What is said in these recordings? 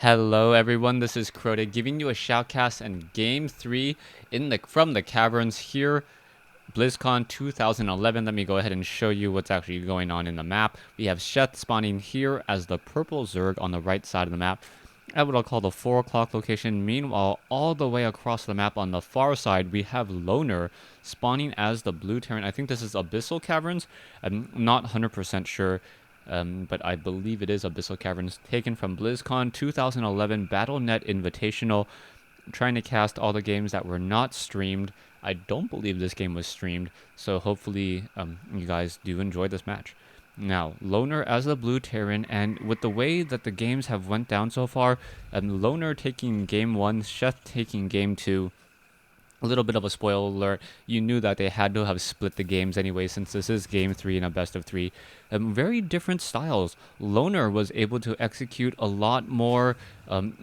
Hello everyone, this is Crota giving you a shoutcast and Game 3 from the caverns here, BlizzCon 2011. Let me go ahead and show you what's actually going on in the map. We have Sheth spawning here as the purple Zerg on the right side of the map at what I'll call the 4 o'clock location. Meanwhile, all the way across the map on the far side, we have Loner spawning as the blue Terran. I think this is Abyssal Caverns. I'm not 100% sure. But I believe it is Abyssal Caverns, taken from BlizzCon 2011 Battlenet Invitational, trying to cast all the games that were not streamed. I don't believe this game was streamed, so hopefully you guys do enjoy this match. Now, Loner as the blue Terran, and with the way that the games have went down so far, Loner taking game 1, Sheth taking game 2, a little bit of a spoiler alert, you knew that they had to have split the games anyway, since this is game 3 in a best of 3. Very different styles. Loner was able to execute a lot more,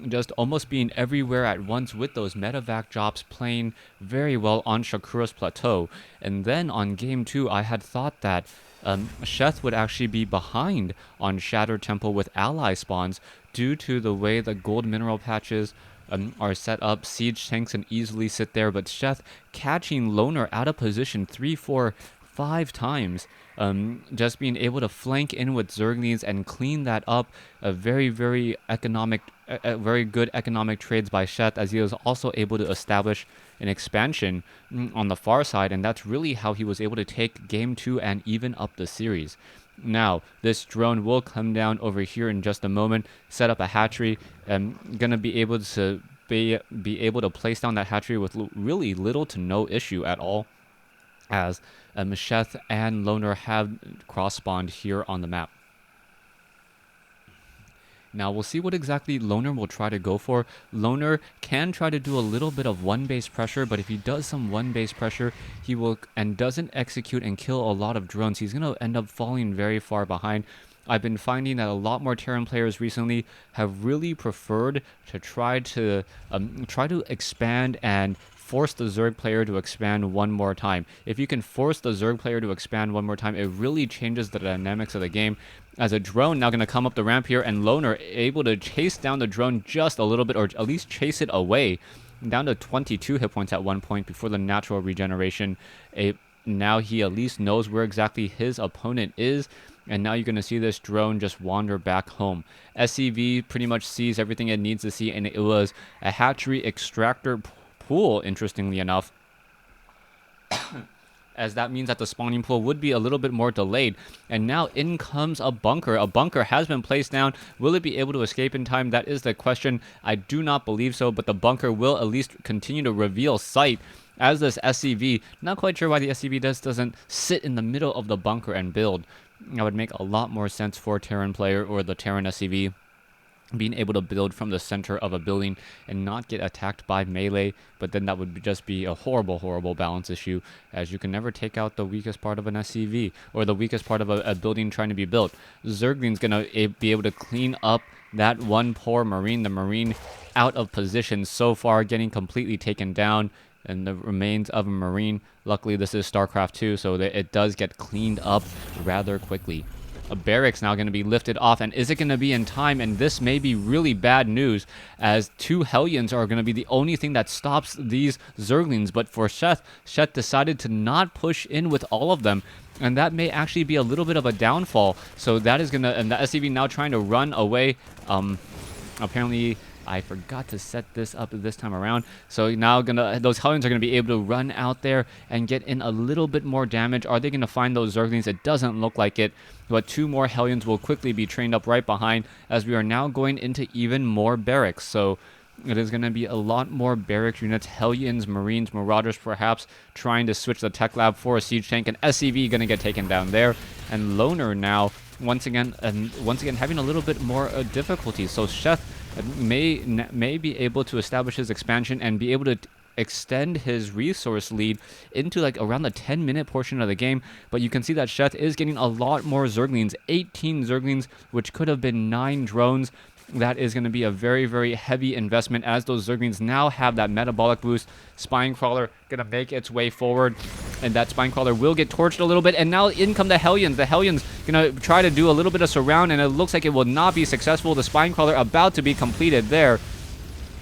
just almost being everywhere at once with those medevac drops, playing very well on Shakura's Plateau. And then on game 2, I had thought that Sheth would actually be behind on Shattered Temple with ally spawns due to the way the gold mineral patches are set up. Siege tanks can easily sit there, but Sheth catching Loner out of position 3, 4, 5 times, just being able to flank in with Zerglings and clean that up. A very, very good economic trades by Sheth, as he was also able to establish an expansion on the far side, and that's really how he was able to take game 2 and even up the series. Now, this drone will come down over here in just a moment, set up a hatchery. Gonna be able to be able to place down that hatchery with really little to no issue at all, as Sheth and Loner have cross-spawned here on the map. Now, we'll see what exactly Loner will try to go for. Loner can try to do a little bit of one-base pressure, but if he does some one-base pressure, he will, and doesn't execute and kill a lot of drones, he's going to end up falling very far behind. I've been finding that a lot more Terran players recently have really preferred to try to expand and force the Zerg player to expand one more time. If you can force the Zerg player to expand one more time, it really changes the dynamics of the game. As a drone now going to come up the ramp here, and Loner able to chase down the drone just a little bit, or at least chase it away, down to 22 hit points at one point before the natural regeneration. Now he at least knows where exactly his opponent is, and now you're going to see this drone just wander back home. SCV pretty much sees everything it needs to see, and it was a hatchery extractor pool, interestingly enough, as that means that the spawning pool would be a little bit more delayed. And now in comes a bunker. A bunker has been placed down. Will it be able to escape in time? That is the question. I do not believe so, but the bunker will at least continue to reveal sight as this SCV. Not quite sure why the SCV doesn't sit in the middle of the bunker and build. That would make a lot more sense for Terran player or the Terran SCV being able to build from the center of a building and not get attacked by melee, but then that would just be a horrible balance issue, as you can never take out the weakest part of an SCV or the weakest part of a building trying to be built. Zergling's gonna be able to clean up that one poor Marine, the Marine out of position so far, getting completely taken down, and the remains of a Marine. Luckily this is StarCraft 2, so that it does get cleaned up rather quickly. A barracks now going to be lifted off, and is it going to be in time? And this may be really bad news, as 2 Hellions are going to be the only thing that stops these Zerglings. But for Sheth decided to not push in with all of them, and that may actually be a little bit of a downfall. So that is going to, and the SCV now trying to run away. Apparently I forgot to set this up this time around. So now those Hellions are going to be able to run out there and get in a little bit more damage. Are they going to find those Zerglings? It doesn't look like it. But 2 more Hellions will quickly be trained up right behind, as we are now going into even more barracks. So it is going to be a lot more barracks units, Hellions, Marines, Marauders perhaps, trying to switch the tech lab for a siege tank, and SCV going to get taken down there. And Loner now, once again having a little bit more difficulty. So Sheth may be able to establish his expansion and be able to extend his resource lead into like around the 10-minute portion of the game, but you can see that Sheth is getting a lot more Zerglings, 18 Zerglings, which could have been 9 drones. That is going to be a very, very heavy investment, as those Zerglings now have that metabolic boost. Spine Crawler going to make its way forward. And that Spine Crawler will get torched a little bit. And now in come the Hellions. The Hellions going to try to do a little bit of surround, and it looks like it will not be successful. The Spine Crawler about to be completed there.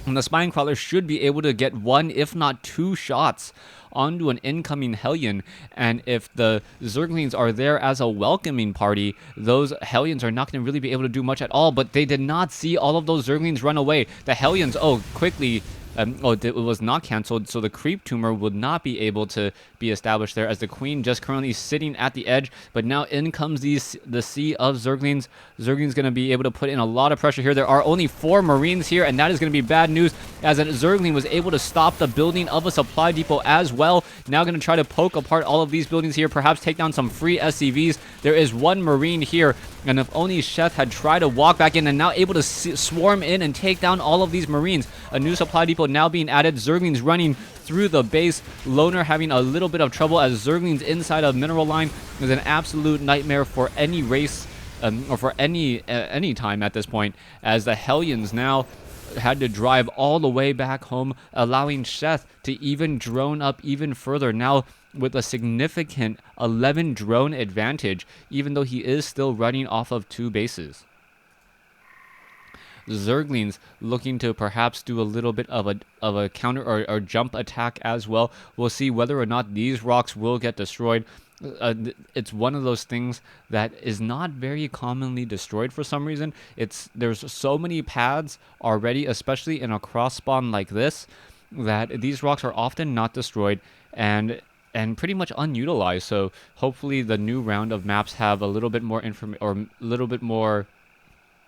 And the Spine Crawler should be able to get 1, if not 2 shots onto an incoming Hellion. And if the Zerglings are there as a welcoming party, those Hellions are not going to really be able to do much at all. But they did not see all of those Zerglings run away. The Hellions, quickly... it was not canceled, so the creep tumor would not be able to be established there, as the queen just currently sitting at the edge. But now in comes the sea of Zerglings. Zerglings going to be able to put in a lot of pressure here. There are only 4 Marines here, and that is going to be bad news, as a Zergling was able to stop the building of a supply depot as well. Now going to try to poke apart all of these buildings here, perhaps take down some free SCVs. There is 1 Marine here, and if only Sheth had tried to walk back in, and now able to swarm in and take down all of these Marines. A new supply depot now being added. Zerglings running through the base. Loner having a little bit of trouble, as Zerglings inside of mineral line is an absolute nightmare for any race, or for any time at this point, as the Hellions now had to drive all the way back home, allowing Sheth to even drone up even further, now with a significant 11 drone advantage, even though he is still running off of 2 bases. Zerglings looking to perhaps do a little bit of a counter or jump attack as well. We'll see whether or not these rocks will get destroyed. It's one of those things that is not very commonly destroyed for some reason. There's so many paths already, especially in a cross spawn like this, that these rocks are often not destroyed and pretty much unutilized. So hopefully the new round of maps have a little bit more information, or a little bit more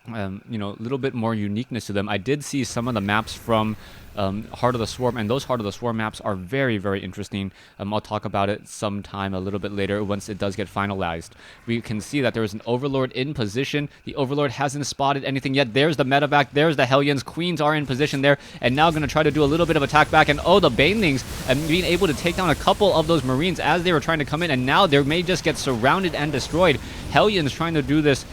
a little bit more uniqueness to them. I did see some of the maps from Heart of the Swarm, and those Heart of the Swarm maps are very, very interesting. I'll talk about it sometime a little bit later once it does get finalized. We can see that there is an Overlord in position. The Overlord hasn't spotted anything yet. There's the medevac. There's the Hellions. Queens are in position there, and now going to try to do a little bit of attack back. And the Banelings, being able to take down a couple of those Marines as they were trying to come in, and now they may just get surrounded and destroyed. Hellions trying to do this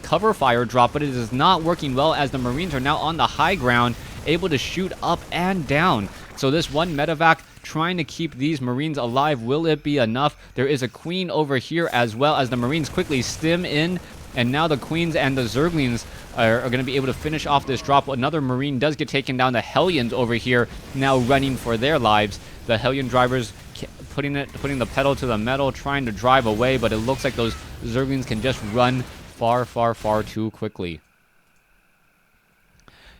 cover fire drop, but it is not working well, as the Marines are now on the high ground, able to shoot up and down. So this one medevac trying to keep these Marines alive. Will it be enough? There is a queen over here, as well as the Marines quickly stim in, and now the queens and the Zerglings are going to be able to finish off this drop. Another Marine does get taken down. The Hellions over here now running for their lives. The Hellion drivers putting the pedal to the metal, trying to drive away, but it looks like those Zerglings can just run far, far, far too quickly.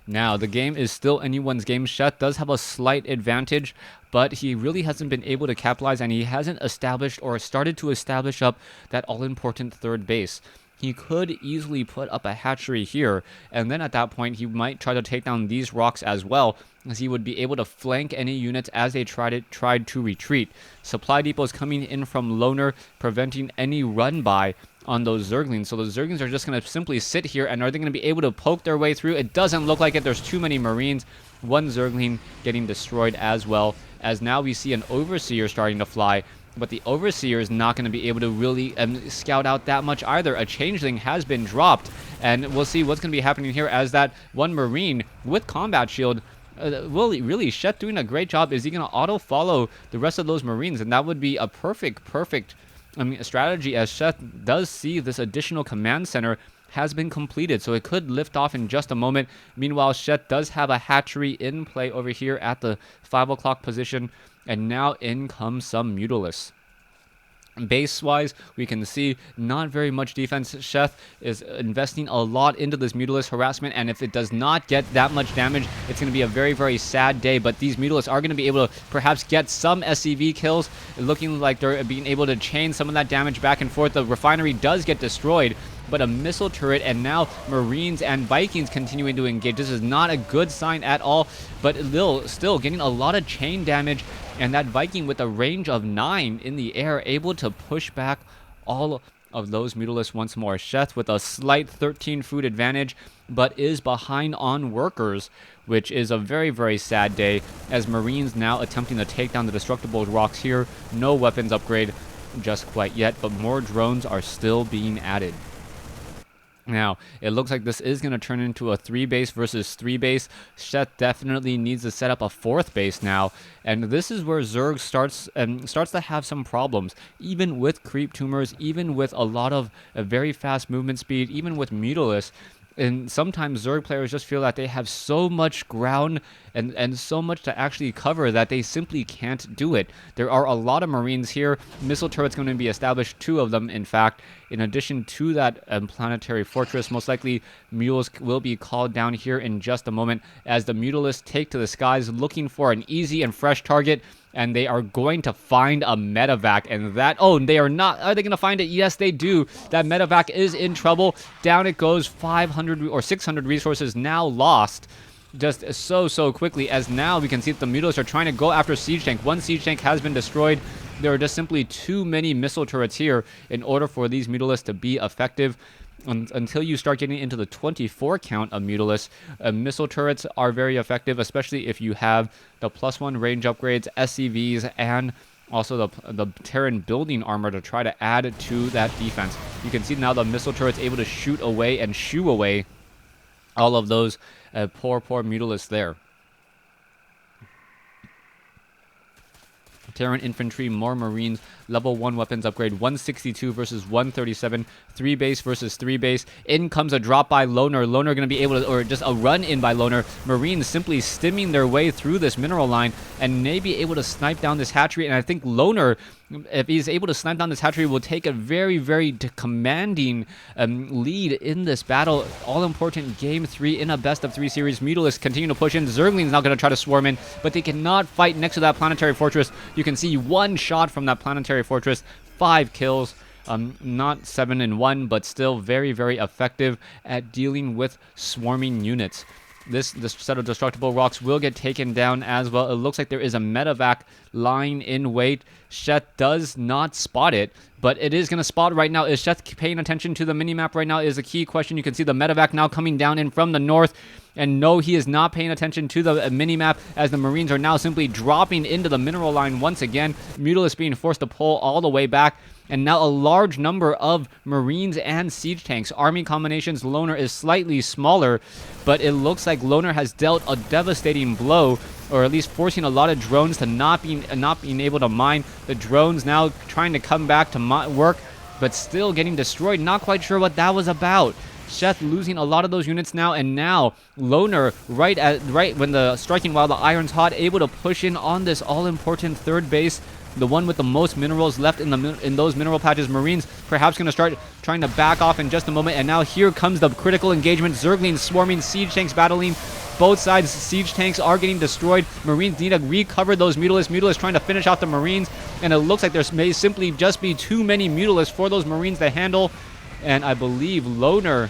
Now, the game is still anyone's game. Sheth does have a slight advantage, but he really hasn't been able to capitalize, and he hasn't established or started to establish up that all-important third base. He could easily put up a hatchery here, and then at that point, he might try to take down these rocks as well, as he would be able to flank any units as they tried to retreat. Supply depots coming in from Loner, preventing any run-by on those Zerglings. So the Zerglings are just going to simply sit here, and are they going to be able to poke their way through? It doesn't look like it. There's too many Marines. 1 Zergling getting destroyed as well, as now we see an Overseer starting to fly, but the Overseer is not going to be able to really scout out that much either. A Changeling has been dropped, and we'll see what's going to be happening here, as that 1 Marine with combat shield, really, Sheth doing a great job. Is he going to auto-follow the rest of those Marines? And that would be a perfect strategy, as Sheth does see this additional command center has been completed, so it could lift off in just a moment. Meanwhile, Sheth does have a hatchery in play over here at the 5 o'clock position, and now in comes some Mutalisks. Base-wise, we can see not very much defense. Sheth is investing a lot into this Mutalisk harassment, and if it does not get that much damage, it's going to be a very, very sad day. But these Mutalisks are going to be able to perhaps get some SCV kills, looking like they're being able to chain some of that damage back and forth. The refinery does get destroyed, but a missile turret, and now Marines and Vikings continuing to engage. This is not a good sign at all, but still getting a lot of chain damage, and that Viking with a range of 9 in the air, able to push back all of those Mutalisks once more. Sheth with a slight 13 food advantage, but is behind on workers, which is a very, very sad day, as Marines now attempting to take down the destructible rocks here. No weapons upgrade just quite yet, but more drones are still being added. Now, it looks like this is going to turn into a 3-base versus 3-base. Sheth definitely needs to set up a 4th base now, and this is where Zerg starts to have some problems, even with creep tumors, even with a lot of very fast movement speed, even with Mutalisk. And sometimes Zerg players just feel that they have so much ground and so much to actually cover that they simply can't do it. There are a lot of Marines here. Missile turrets going to be established, 2 of them, in fact. In addition to that planetary fortress, most likely mules will be called down here in just a moment as the Mutalists take to the skies looking for an easy and fresh target. And they are going to find a medevac, and that, oh, they are not. Are they going to find it? Yes, they do. That medevac is in trouble. Down it goes. 500 or 600 resources now lost. Just so quickly, as now we can see that the Mutalists are trying to go after Siege Tank. 1 Siege Tank has been destroyed. There are just simply too many missile turrets here in order for these Mutalists to be effective. Until you start getting into the 24 count of Mutalisk, missile turrets are very effective, especially if you have the +1 range upgrades, SCVs, and also the Terran building armor to try to add to that defense. You can see now the missile turret's able to shoot away and shoo away all of those poor Mutalisks there. Terran infantry, more Marines, level 1 weapons upgrade, 162 versus 137, 3-base versus 3-base. In comes a drop by Loner. Loner going to be able to, or just a run in by Loner. Marines simply stimming their way through this mineral line and may be able to snipe down this hatchery. And I think Loner, if he's able to snipe down this hatchery, will take a very commanding lead in this battle. All-important Game 3 in a best-of-3 series. Mutalisk continue to push in. Zergling's not going to try to swarm in, but they cannot fight next to that planetary fortress. You can see 1 shot from that planetary fortress, 5 kills. Not 7 in 1, but still very effective at dealing with swarming units. This set of destructible rocks will get taken down as well. It looks like there is a medevac lying in wait. Sheth does not spot it, but it is going to spot right now. Is Sheth paying attention to the minimap right now is a key question. You can see the medevac now coming down in from the north. And no, he is not paying attention to the minimap as the Marines are now simply dropping into the mineral line once again. Mutalisk being forced to pull all the way back. And now a large number of Marines and siege tanks. Army combinations, Loner is slightly smaller, but it looks like Loner has dealt a devastating blow, or at least forcing a lot of drones to not being able to mine. The drones now trying to come back to work, but still getting destroyed. Not quite sure what that was about. Sheth losing a lot of those units now, and now Loner, right when the striking while the iron's hot, able to push in on this all-important 3rd base, the one with the most minerals left in those mineral patches. Marines perhaps going to start trying to back off in just a moment, and now here comes the critical engagement. Zerglings swarming, siege tanks battling. Both sides, siege tanks are getting destroyed. Marines need to recover those Mutalisks. Mutalisks trying to finish off the Marines, and it looks like there may simply just be too many Mutalisks for those Marines to handle. And I believe Loner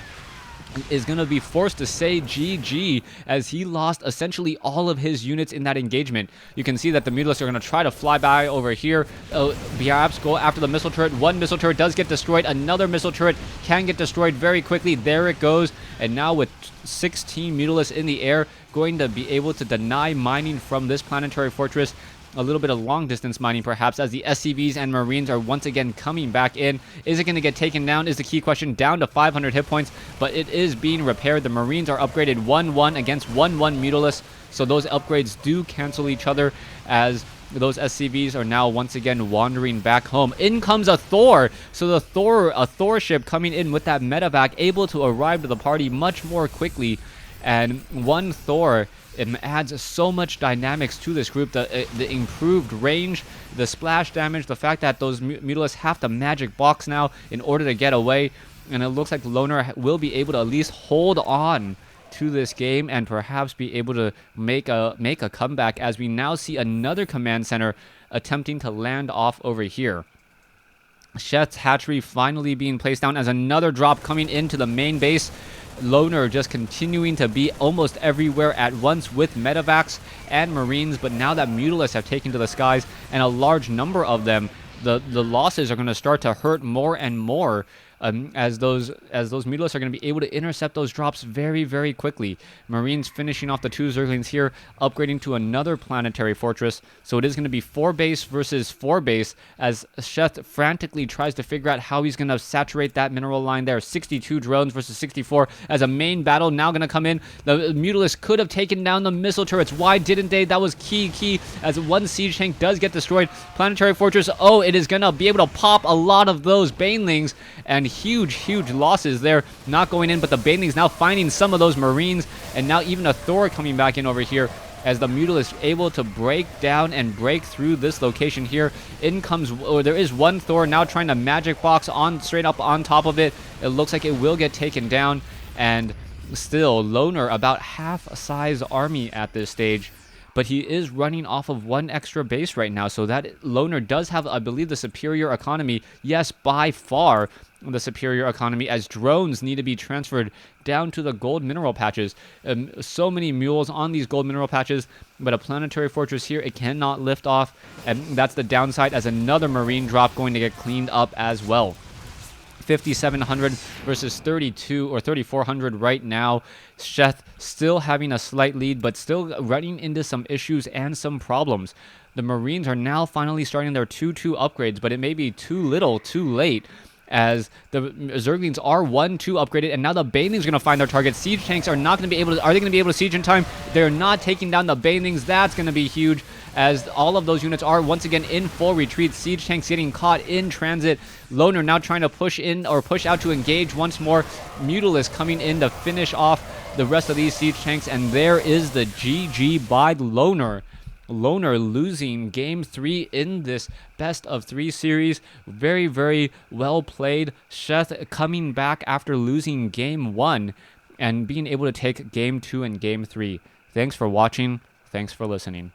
is going to be forced to say GG as he lost essentially all of his units in that engagement. You can see that the Mutalisks are going to try to fly by over here, perhaps go after the missile turret. 1 missile turret does get destroyed. Another missile turret can get destroyed very quickly. There it goes. And now with 16 Mutalisks in the air, going to be able to deny mining from this planetary fortress. A little bit of long-distance mining, perhaps, as the SCVs and Marines are once again coming back in. Is it going to get taken down is the key question. Down to 500 hit points, but it is being repaired. The Marines are upgraded 1-1 against 1-1 Mutalisk, so those upgrades do cancel each other as those SCVs are now once again wandering back home. In comes a Thor. So a Thor ship coming in with that medevac, able to arrive to the party much more quickly. And 1 Thor, it adds so much dynamics to this group. The improved range, the splash damage, the fact that those Mutalisks have to magic box now in order to get away. And it looks like Loner will be able to at least hold on to this game and perhaps be able to make a comeback, as we now see another command center attempting to land off over here. Sheth's hatchery finally being placed down as another drop coming into the main base. Loner just continuing to be almost everywhere at once with medevacs and Marines, but now that Mutalisks have taken to the skies and a large number of them, the losses are going to start to hurt more and more. as those Mutalisks are going to be able to intercept those drops very, very quickly. Marines finishing off the 2 Zerglings here, upgrading to another planetary fortress. So it is going to be 4 base versus 4 base as Sheth frantically tries to figure out how he's going to saturate that mineral line there. 62 drones versus 64 as a main battle now going to come in. The Mutalisk could have taken down the missile turrets. Why didn't they? That was key as one siege tank does get destroyed. Planetary fortress, oh, it is going to be able to pop a lot of those banelings, and huge losses there not going in, but the banelings now finding some of those marines, and now even a Thor coming back in over here as the Mutalisk able to break down and break through this location here. In comes, there is one Thor now trying to magic box on straight up on top of it. It looks like it will get taken down, and still Loner about half a size army at this stage, but he is running off of 1 extra base right now, so that Loner does have, I believe, the superior economy. Yes, by far the superior economy, as drones need to be transferred down to the gold mineral patches. So many mules on these gold mineral patches, but a planetary fortress here, it cannot lift off, and that's the downside, as another marine drop going to get cleaned up as well. 5,700 versus 32 or 3,400 right now. Sheth still having a slight lead, but still running into some issues and some problems. The Marines are now finally starting their 2-2 upgrades, but it may be too little, too late, as the Zerglings are 1-2 upgraded, and now the Banelings are going to find their target. Siege tanks are not going to be able to, are they going to be able to siege in time? They're not taking down the Banelings. That's going to be huge, as all of those units are once again in full retreat. Siege tanks getting caught in transit. Loner now trying to push in or push out to engage once more. Mutalisk coming in to finish off the rest of these siege tanks, and there is the GG by Loner. Loner losing game 3 in this best of 3 series. Very, very well played. Sheth coming back after losing game 1 and being able to take game 2 and game 3. Thanks for watching. Thanks for listening.